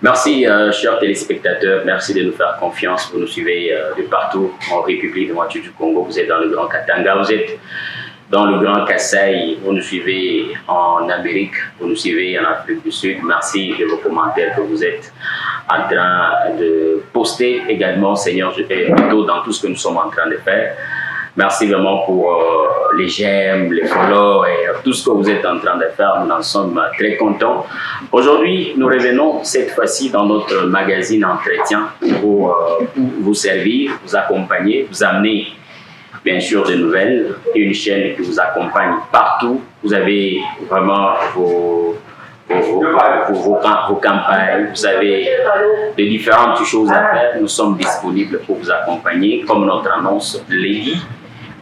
Merci, chers téléspectateurs. Merci de nous faire confiance. Vous nous suivez de partout en République démocratique du Congo. Vous êtes dans le Grand Katanga, vous êtes dans le Grand Kasaï. Vous nous suivez en Amérique, vous nous suivez en Afrique du Sud. Merci de vos commentaires que vous êtes en train de poster également, Seigneur, plutôt dans tout ce que nous sommes en train de faire. Merci vraiment pour les j'aime, les follow et tout ce que vous êtes en train de faire. Nous en sommes très contents. Aujourd'hui, nous revenons cette fois-ci dans notre magazine Entretien pour vous servir, vous accompagner, vous amener bien sûr des nouvelles. Une chaîne qui vous accompagne partout. Vous avez vraiment vos campagnes, vous avez de différentes choses à faire. Nous sommes disponibles pour vous accompagner, comme notre annonce l'a dit.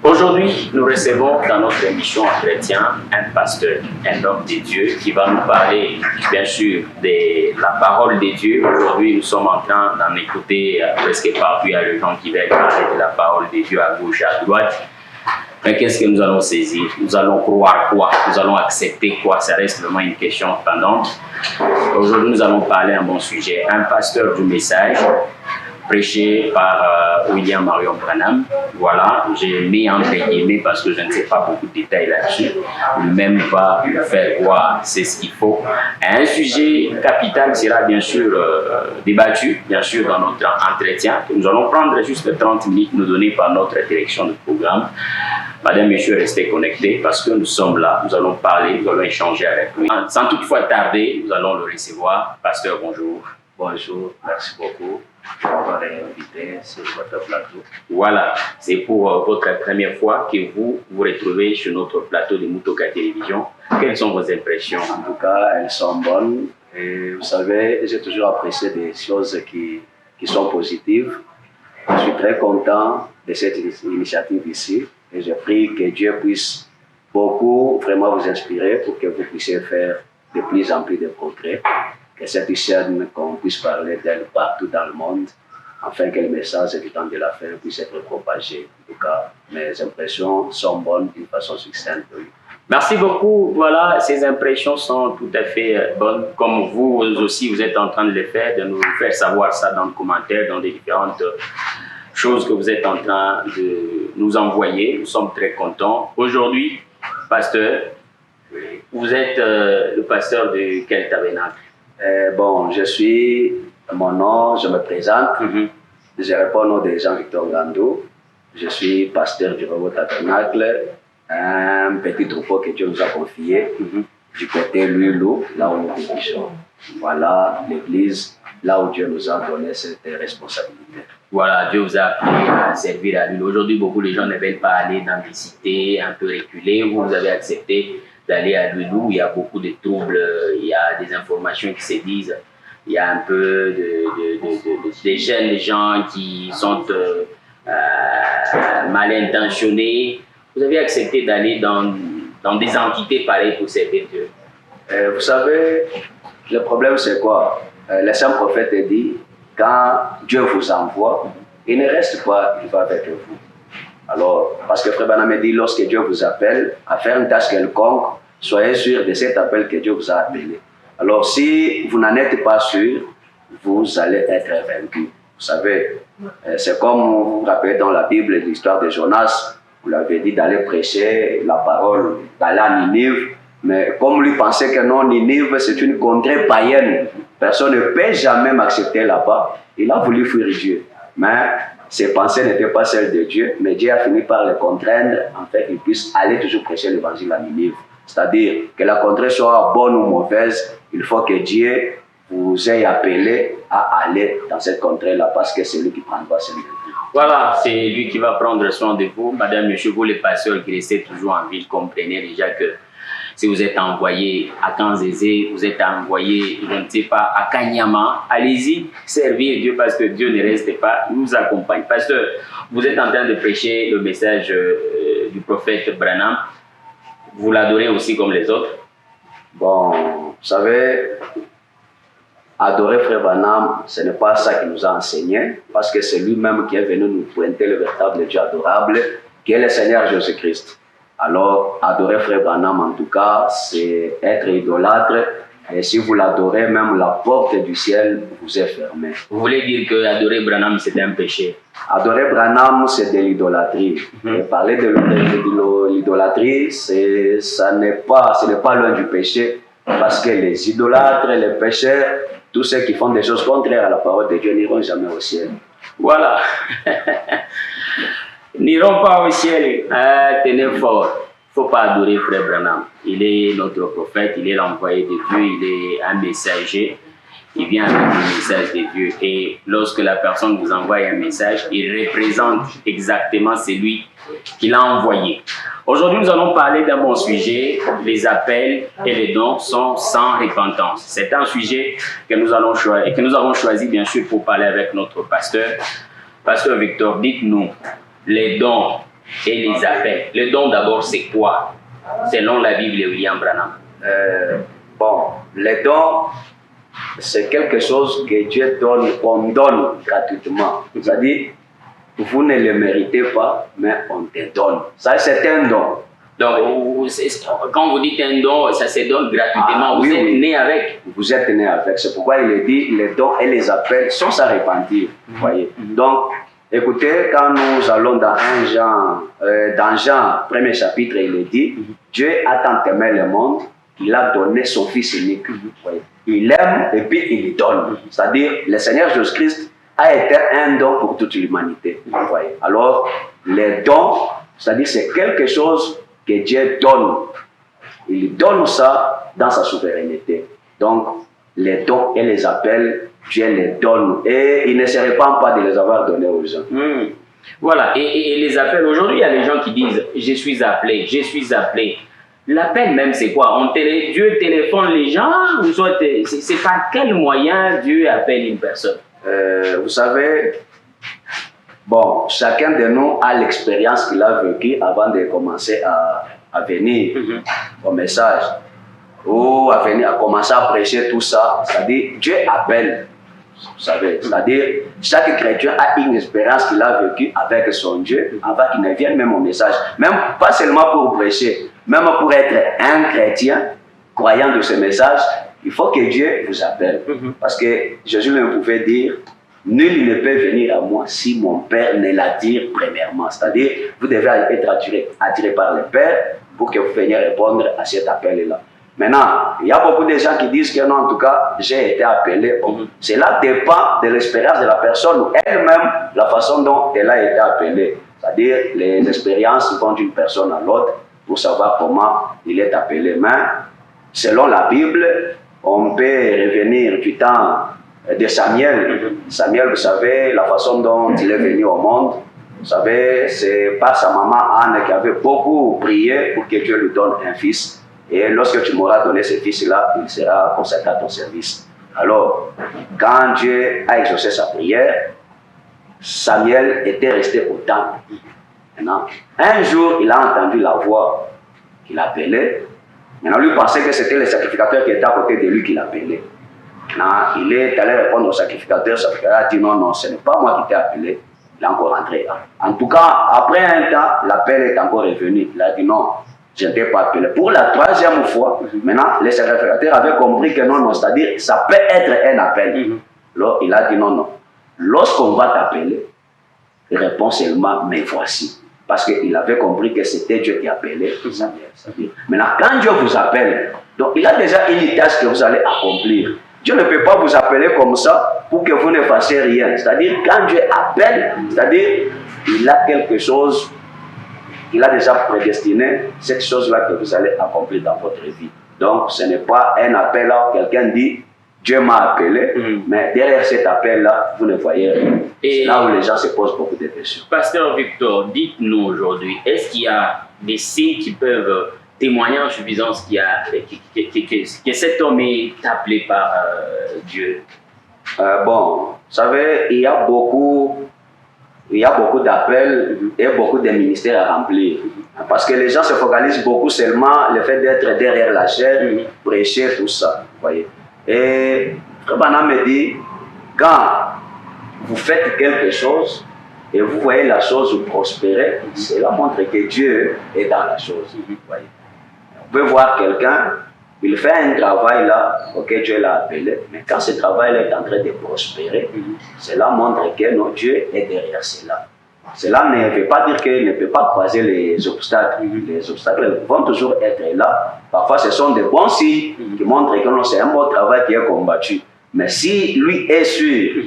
Aujourd'hui, nous recevons dans notre émission Entretien un pasteur, un homme de Dieu qui va nous parler, bien sûr, de la parole de Dieu. Aujourd'hui, nous sommes en train d'en écouter presque partout. Il y a les gens qui veulent parler de la parole de Dieu à gauche, à droite. Mais qu'est-ce que nous allons saisir? Nous allons croire quoi? Nous allons accepter quoi? Ça reste vraiment une question pendante. Aujourd'hui, nous allons parler d'un bon sujet. Un pasteur du message, prêché par William Marion Branham. Voilà, j'ai mis entre guillemets parce que je ne sais pas beaucoup de détails là-dessus. Lui-même va nous faire voir c'est ce qu'il faut. Un sujet capital sera bien sûr débattu, bien sûr, dans notre entretien. Nous allons prendre juste 30 minutes nous donner par notre direction de programme. Madame, Monsieur, restez connectés parce que nous sommes là, nous allons parler, nous allons échanger avec lui. Sans toutefois tarder, nous allons le recevoir. Pasteur, bonjour. Bonjour, merci beaucoup pour m'avoir invité sur votre plateau. Voilà, c'est pour votre première fois que vous vous retrouvez sur notre plateau de Mutoka Télévision. Quelles sont vos impressions? En tout cas, elles sont bonnes. Et vous savez, j'ai toujours apprécié des choses qui sont positives. Je suis très content de cette initiative ici. Et je prie que Dieu puisse beaucoup vraiment vous inspirer pour que vous puissiez faire de plus en plus de progrès. Que cette chaîne, qu'on puisse parler d'elle partout dans le monde, afin que le message du temps de la fin puisse être propagé. En tout cas, mes impressions sont bonnes d'une façon succincte. Oui. Merci beaucoup. Voilà, ces impressions sont tout à fait bonnes. Comme vous aussi, vous êtes en train de le faire, de nous faire savoir ça dans les commentaires, dans des différentes choses que vous êtes en train de nous envoyer. Nous sommes très contents. Aujourd'hui, pasteur, vous êtes le pasteur de quel tabernacle? Bon, mon nom, je me présente. Je réponds au nom de Jean-Victor Gando. Je suis pasteur du Nouveau Tabernacle, un petit troupeau que Dieu nous a confié du côté Lulou, là où nous vivons. Voilà l'église, là où Dieu nous a donné cette responsabilité. Voilà, Dieu vous a appelé à servir à lui. Aujourd'hui, beaucoup de gens ne veulent pas aller dans des cités un peu reculées. Vous avez accepté d'aller à Lulou. Il y a beaucoup de troubles, il y a des informations qui se disent. Il y a un peu de jeunes gens qui sont mal intentionnés. Vous avez accepté d'aller dans des entités pareilles pour servir Dieu. Vous savez, le problème c'est quoi? Le saint prophète dit, quand Dieu vous envoie, il ne reste pas, il va avec vous. Alors, parce que Frère Branham dit, lorsque Dieu vous appelle à faire une tâche quelconque, soyez sûr de cet appel que Dieu vous a appelé. Alors, si vous n'en êtes pas sûr, vous allez être vaincu. Vous savez, c'est comme vous vous rappelez dans la Bible l'histoire de Jonas, vous l'avez dit d'aller prêcher la parole, d'aller à Ninive, mais comme lui pensait que non, Ninive c'est une contrée païenne, personne ne peut jamais m'accepter là-bas, il a voulu fuir Dieu. Mais ses pensées n'étaient pas celles de Dieu, mais Dieu a fini par le contraindre, en fait, qu'il puisse aller toujours prêcher l'évangile à Ninive. C'est-à-dire que la contrée soit bonne ou mauvaise, il faut que Dieu vous ait appelé à aller dans cette contrée-là, parce que c'est lui qui prendra soin de vous. Voilà, c'est lui qui va prendre soin de vous. Madame, monsieur, vous les pasteurs qui restez toujours en ville, comprenez déjà que si vous êtes envoyé à Kanzézé, vous êtes envoyé, je ne sais pas, à Kanyama, allez-y, servir Dieu parce que Dieu ne reste pas, il nous accompagne. Pasteur, vous êtes en train de prêcher le message du prophète Branham. Vous l'adorez aussi comme les autres? Bon, vous savez, adorer Frère Branham, ce n'est pas ça qu'il nous a enseigné, parce que c'est lui-même qui est venu nous pointer le véritable Dieu adorable, qui est le Seigneur Jésus-Christ. Alors, adorer Frère Branham, en tout cas, c'est être idolâtre Et si vous l'adorez, même la porte du ciel vous est fermée. Vous voulez dire que adorer Branham, c'est un péché? Adorer Branham, c'est de l'idolâtrie. Et parler de l'idolâtrie, ce n'est pas loin du péché, parce que les idolâtres, les pécheurs, tous ceux qui font des choses contraires à la parole de Dieu n'iront jamais au ciel. Voilà. N'iront pas au ciel. Tenez fort. Il ne faut pas adorer Frère Branham. Il est notre prophète, il est l'envoyé de Dieu, il est un messager. Il vient avec le message de Dieu. Et lorsque la personne vous envoie un message, il représente exactement celui qui l'a envoyé. Aujourd'hui, nous allons parler d'un bon sujet. Les appels et les dons sont sans repentance. C'est un sujet que nous avons choisi, bien sûr, pour parler avec notre pasteur. Pasteur Victor, dites-nous, les dons et les appels. Les dons, d'abord, c'est quoi, selon la Bible et William Branham? Les dons, c'est quelque chose que Dieu donne, on donne gratuitement. C'est-à-dire, vous ne le méritez pas, mais on te donne. Ça, c'est un don. Donc, quand vous dites un don, ça se donne gratuitement. Vous êtes né avec. Vous êtes né avec. C'est pourquoi il est dit, les dons et les appels sont sans repentir. Vous voyez. Donc, écoutez, quand nous allons dans Jean, premier chapitre, il est dit, Dieu a tant aimé le monde qu'il a donné son Fils unique. Il aime et puis il lui donne. C'est-à-dire, le Seigneur Jésus-Christ a été un don pour toute l'humanité. Alors, les dons, c'est-à-dire c'est quelque chose que Dieu donne. Il donne ça dans sa souveraineté. Donc, les dons et les appels, Dieu les donne. Et il ne se répand pas de les avoir donnés aux gens. Voilà. Et les appels, aujourd'hui, il y a des gens qui disent « Je suis appelé, je suis appelé ». L'appel même, c'est quoi? Dieu téléphone les gens, ou soit c'est par quel moyen Dieu appelle une personne? Vous savez, chacun de nous a l'expérience qu'il a vécue avant de commencer à venir au message, ou à commencer à prêcher tout ça. C'est-à-dire, Dieu appelle. Vous savez, c'est-à-dire, chaque chrétien a une expérience qu'il a vécue avec son Dieu avant qu'il ne vienne même au message. Même pas seulement pour prêcher, même pour être un chrétien croyant de ce message, il faut que Dieu vous appelle. Parce que Jésus ne pouvait dire, nul ne peut venir à moi si mon Père ne l'attire premièrement. C'est-à-dire, vous devez être attiré par le Père pour que vous veniez répondre à cet appel-là. Maintenant, il y a beaucoup de gens qui disent que non, en tout cas, j'ai été appelé. Cela dépend de l'expérience de la personne ou elle-même, la façon dont elle a été appelée. C'est-à-dire, les expériences vont d'une personne à l'autre pour savoir comment il est appelé. Mais, selon la Bible, on peut revenir du temps de Samuel. Samuel, vous savez, la façon dont il est venu au monde, vous savez, c'est par sa maman Anne qui avait beaucoup prié pour que Dieu lui donne un fils. Et lorsque tu m'auras donné ce fils-là, il sera consacré à ton service. Alors, quand Dieu a exaucé sa prière, Samuel était resté au temple. Maintenant, un jour, il a entendu la voix qui l'appelait. Maintenant, lui pensait que c'était le sacrificateur qui était à côté de lui qui l'appelait. Maintenant, il est allé répondre au sacrificateur. Le sacrificateur a dit non, non, ce n'est pas moi qui t'ai appelé. Il est encore rentré. En tout cas, après un temps, l'appel est encore revenu. Il a dit non, je ne t'ai pas appelé. Pour la troisième fois, maintenant, le sacrificateur avait compris que non, non, c'est-à-dire ça peut être un appel. Alors, il a dit non, non. Lorsqu'on va t'appeler, réponds seulement, mais voici. Parce qu'il avait compris que c'était Dieu qui appelait Samuel. Maintenant, quand Dieu vous appelle, donc il a déjà une tâche que vous allez accomplir. Dieu ne peut pas vous appeler comme ça pour que vous ne fassiez rien. C'est-à-dire, quand Dieu appelle, c'est-à-dire, il a quelque chose, il a déjà prédestiné cette chose-là que vous allez accomplir dans votre vie. Donc, ce n'est pas un appel là où quelqu'un dit, Dieu m'a appelé, mais derrière cet appel-là, vous ne voyez rien. C'est là où les gens se posent beaucoup de questions. Pasteur Victor, dites-nous aujourd'hui, est-ce qu'il y a des signes qui peuvent témoigner en suffisance que cet homme est appelé par Dieu? Vous savez, il y a beaucoup d'appels et beaucoup de ministères à remplir. Parce que les gens se focalisent beaucoup seulement le fait d'être derrière la chair, prêcher, tout ça. Vous voyez. Et Branham me dit, quand vous faites quelque chose et vous voyez la chose prospérer, cela montre que Dieu est dans la chose. Vous voyez. Vous pouvez voir quelqu'un Il fait un travail là auquel Dieu l'a appelé, mais quand ce travail est en train de prospérer, cela montre que non, Dieu est derrière cela. Cela ne veut pas dire qu'il ne peut pas croiser les obstacles. Les obstacles vont toujours être là. Parfois, ce sont des bons signes qui montrent que c'est un bon travail qui est combattu. Mais si lui est sûr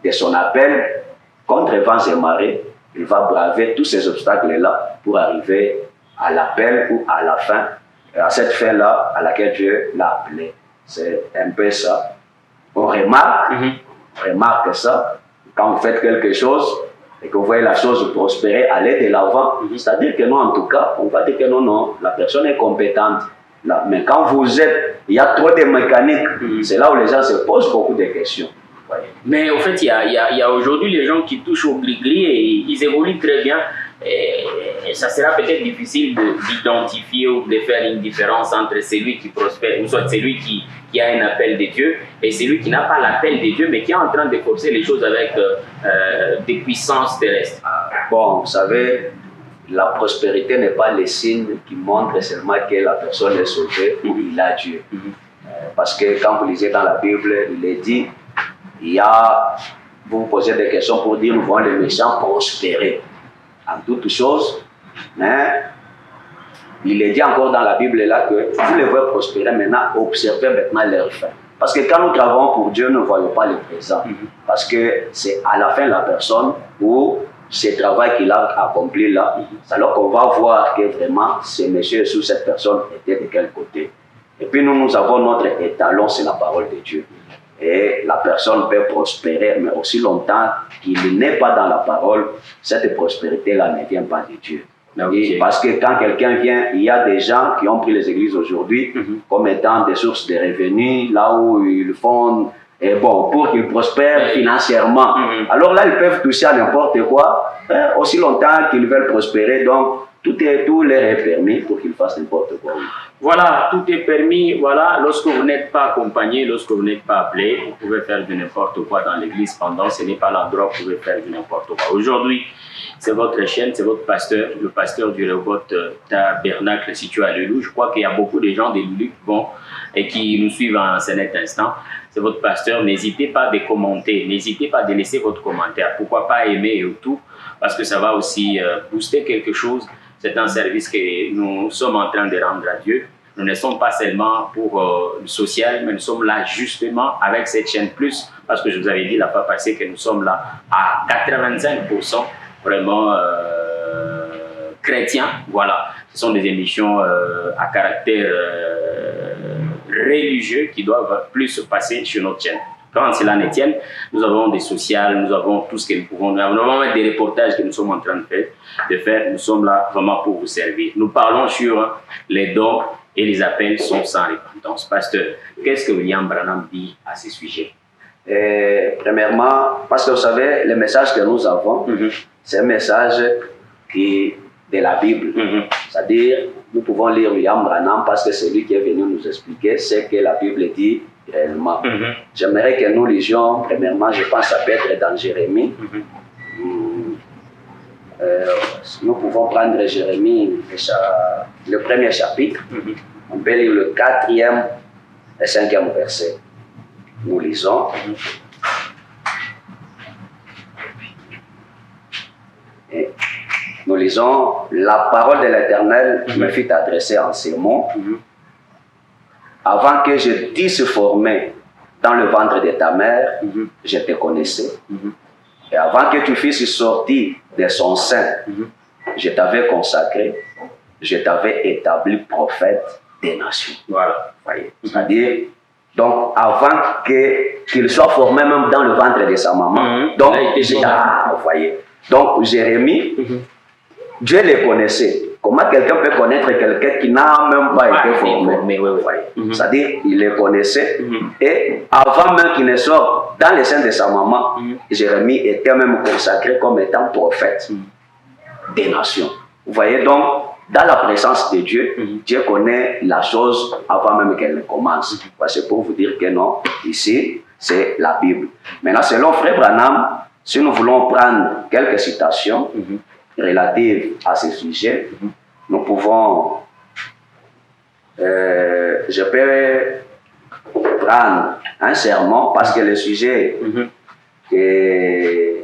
de son appel, contre vents et marées, il va braver tous ces obstacles-là pour arriver à l'appel ou à la fin, à cette fin-là à laquelle Dieu l'a appelé. C'est un peu ça. On remarque ça quand vous faites quelque chose et que vous voyez la chose prospérer, aller de l'avant. C'est-à-dire que non, en tout cas, on va dire que non, non, la personne est compétente. Là. Mais quand vous êtes, il y a trop de mécaniques, c'est là où les gens se posent beaucoup de questions. Voyez. Mais au fait, il y a aujourd'hui les gens qui touchent au gris-gris et ils évoluent très bien. Et ça sera peut-être difficile d'identifier ou de faire une différence entre celui qui prospère, ou soit celui qui a un appel de Dieu, et celui qui n'a pas l'appel de Dieu, mais qui est en train de forcer les choses avec des puissances terrestres. Bon, vous savez, la prospérité n'est pas le signe qui montre seulement que la personne est sauvée ou il a Dieu. Parce que quand vous lisez dans la Bible, il est dit, vous vous posez des questions pour dire, nous voyons les méchants prospérer en toutes choses, mais il est dit encore dans la Bible là que vous les voyez prospérer maintenant, observez maintenant leur fin. Parce que quand nous travaillons pour Dieu, nous ne voyons pas le présent. Parce que c'est à la fin de la personne où ce travail qu'il a accompli là, c'est alors qu'on va voir que vraiment ce monsieur sous cette personne était de quel côté. Et puis nous avons notre étalon, c'est la parole de Dieu. Et la personne peut prospérer, mais aussi longtemps qu'il n'est pas dans la parole, cette prospérité-là ne vient pas de Dieu. Okay. Parce que quand quelqu'un vient, il y a des gens qui ont pris les églises aujourd'hui comme étant des sources de revenus, là où ils font, et bon, pour qu'ils prospèrent financièrement. Alors là, ils peuvent toucher à n'importe quoi, aussi longtemps qu'ils veulent prospérer, donc tout leur est permis pour qu'ils fassent n'importe quoi. Voilà, tout est permis. Voilà, lorsque vous n'êtes pas accompagné, lorsque vous n'êtes pas appelé, vous pouvez faire de n'importe quoi dans l'église. Pendant, ce n'est pas l'endroit où vous pouvez faire de n'importe quoi. Aujourd'hui, c'est votre chaîne, c'est votre pasteur, le pasteur du Rehoboth Tabernacle situé à Lelou. Je crois qu'il y a beaucoup de gens de Lelou qui vont et qui nous suivent en cet instant. C'est votre pasteur. N'hésitez pas de commenter, n'hésitez pas de laisser votre commentaire. Pourquoi pas aimer et tout, parce que ça va aussi booster quelque chose. C'est un service que nous sommes en train de rendre à Dieu. Nous ne sommes pas seulement pour le social, mais nous sommes là justement avec cette chaîne plus, parce que je vous avais dit la fois passée que nous sommes là à 85% vraiment chrétiens. Voilà, ce sont des émissions à caractère religieux qui doivent plus se passer sur notre chaîne. Quand cela ne tienne, nous avons des sociales, nous avons tout ce que nous pouvons, nous avons même des reportages que nous sommes en train de faire. Nous sommes là vraiment pour vous servir. Nous parlons sur les dons et les appels sont sans repentance. Pasteur, qu'est-ce que William Branham dit à ce sujet? Premièrement, parce que vous savez, le message que nous avons, c'est un message de la Bible. C'est-à-dire, nous pouvons lire William Branham parce que c'est lui qui est venu nous expliquer ce que la Bible dit réellement. J'aimerais que nous lisions, premièrement, je pense que ça peut être dans Jérémie. Nous pouvons prendre Jérémie, le premier chapitre. On peut lire le 4e et 5e verset. Nous lisons. Et nous lisons, la parole de l'Éternel me fut adressée en ces mots. Avant que je t'eusse formé dans le ventre de ta mère, je te connaissais. Et avant que tu fusses sorti de son sein, je t'avais consacré, je t'avais établi prophète des nations. Voilà. Voyez. C'est-à-dire, donc avant qu'il soit formé même dans le ventre de sa maman, donc, vous voyez. Donc Jérémie, Dieu le connaissait. Comment quelqu'un peut connaître quelqu'un qui n'a même pas été formé? C'est-à-dire, il le connaissait. Et avant même qu'il ne sorte dans le sein de sa maman, Jérémie était même consacré comme étant prophète des nations. Vous voyez donc, dans la présence de Dieu, Dieu connaît la chose avant même qu'elle ne commence. C'est pour vous dire que non, ici, c'est la Bible. Maintenant, selon Frère Branham, si nous voulons prendre quelques citations relatives à ce sujet, nous pouvons je peux prendre un serment parce que le sujet que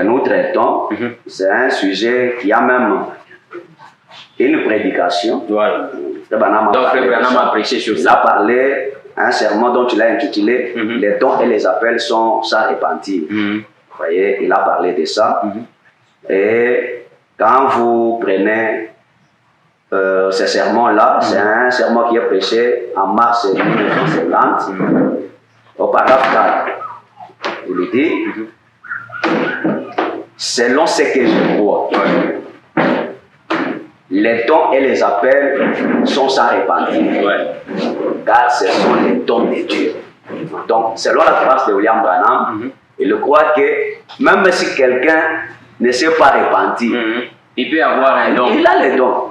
nous traitons, c'est un sujet qui a même une prédication. Voilà. Donc, Frère Branham a prêché sur Il ça. a parlé un sermon dont il a intitulé Les dons et les appels sont sans repentir. Vous voyez, il a parlé de ça. Et quand vous prenez ce sermon-là, c'est un sermon qui est prêché en mars 1950, au paragraphe 4. Il dit selon ce que je crois, les dons et les appels sont sans repentir, car ce sont les dons de Dieu. Donc, selon la phrase de William Branham, il croit que même si quelqu'un ne s'est pas repenti, il peut avoir un don. Il a les dons.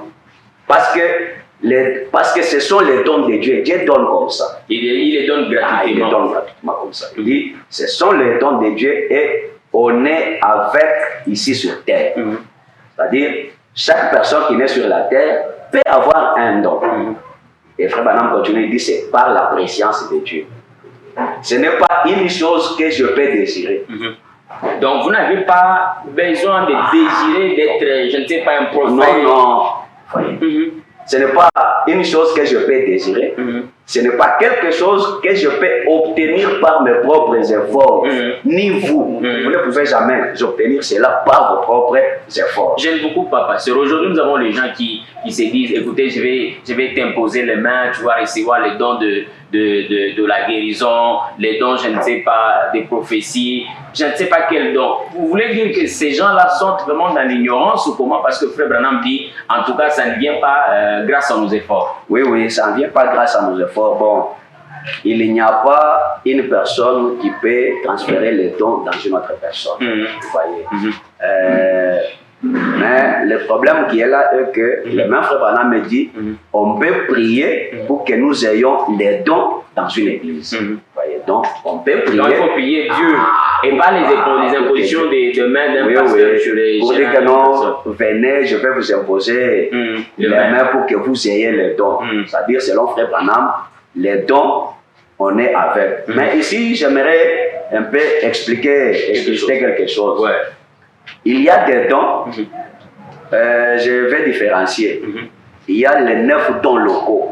Parce que ce sont les dons de Dieu. Dieu donne comme ça. Il les donne gratuitement. Il les donne gratuitement comme ça. Il dit, ce sont les dons de Dieu et on est avec ici sur terre. C'est-à-dire, chaque personne qui naît sur la terre peut avoir un don. Et Frère Branham continue, il dit, c'est par la préscience de Dieu. Ce n'est pas une chose que je peux désirer. Donc, vous n'avez pas besoin de désirer d'être, je ne sais pas, un prophète. Non. Ce n'est pas une chose que je peux désirer. Ce n'est pas quelque chose que je peux obtenir par mes propres efforts. Ni vous. Vous ne pouvez jamais obtenir cela par vos propres efforts. J'aime beaucoup, papa. Pasteur. Aujourd'hui, nous avons les gens qui se disent, écoutez, je vais t'imposer les mains, tu vas recevoir les dons de la guérison, les dons, je ne sais pas, des prophéties, je ne sais pas quels dons. Vous voulez dire que ces gens-là sont vraiment dans l'ignorance ou comment? Parce que Frère Branham dit, en tout cas, ça ne vient pas grâce à nos efforts. Oui, ça ne vient pas grâce à nos efforts. Bon, il n'y a pas une personne qui peut transférer les dons dans une autre personne. Vous voyez. Mais le problème qui est là est que le même Frère Branham me dit on peut prier pour que nous ayons les dons dans une église. Vous voyez, donc on peut prier. Donc il faut prier Dieu et pas les impositions de main d'un pasteur sur les pour dire que non, venez, je vais vous imposer les mains pour que vous ayez les dons. C'est-à-dire, selon Frère Branham, les dons, on est avec. Mais ici, j'aimerais un peu expliquer quelque chose. Il y a des dons, je vais différencier. Il y a les 9 dons locaux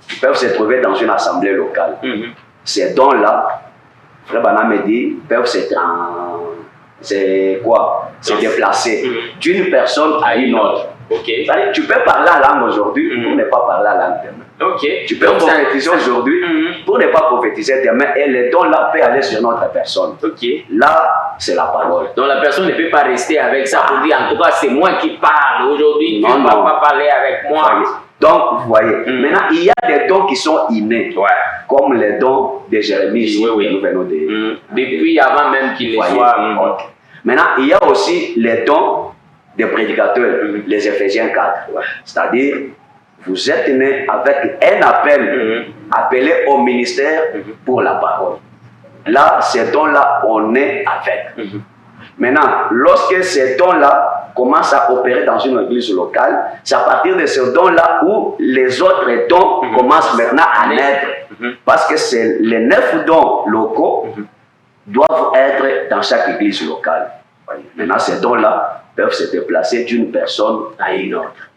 qui peuvent se trouver dans une assemblée locale. Ces dons-là, Frère Branham me dit, peuvent se déplacer d'une personne à une autre. Tu peux parler la langue aujourd'hui pour ne pas parler la langue demain. Tu peux prophétiser aujourd'hui pour ne pas prophétiser demain et les dons là peuvent aller sur notre personne. Là, c'est la parole. Donc la personne ne peut pas rester avec ça pour dire en tout cas c'est moi qui parle aujourd'hui, tu ne vas pas parler avec moi. Donc, vous voyez, maintenant il y a des dons qui sont innés, comme les dons de Jérémie ici, que nous venons de... Depuis avant même qu'il les soit. Maintenant, il y a aussi les dons des prédicateurs, les Éphésiens 4. C'est-à-dire, vous êtes nés avec un appel, appelé au ministère pour la parole. Là, ces dons-là, on est avec. Maintenant, lorsque ces dons-là commencent à opérer dans une église locale, c'est à partir de ces dons-là où les autres dons commencent maintenant à naître. Parce que c'est les 9 dons locaux doivent être dans chaque église locale. Maintenant, ces dons-là peuvent se déplacer d'une personne à une autre.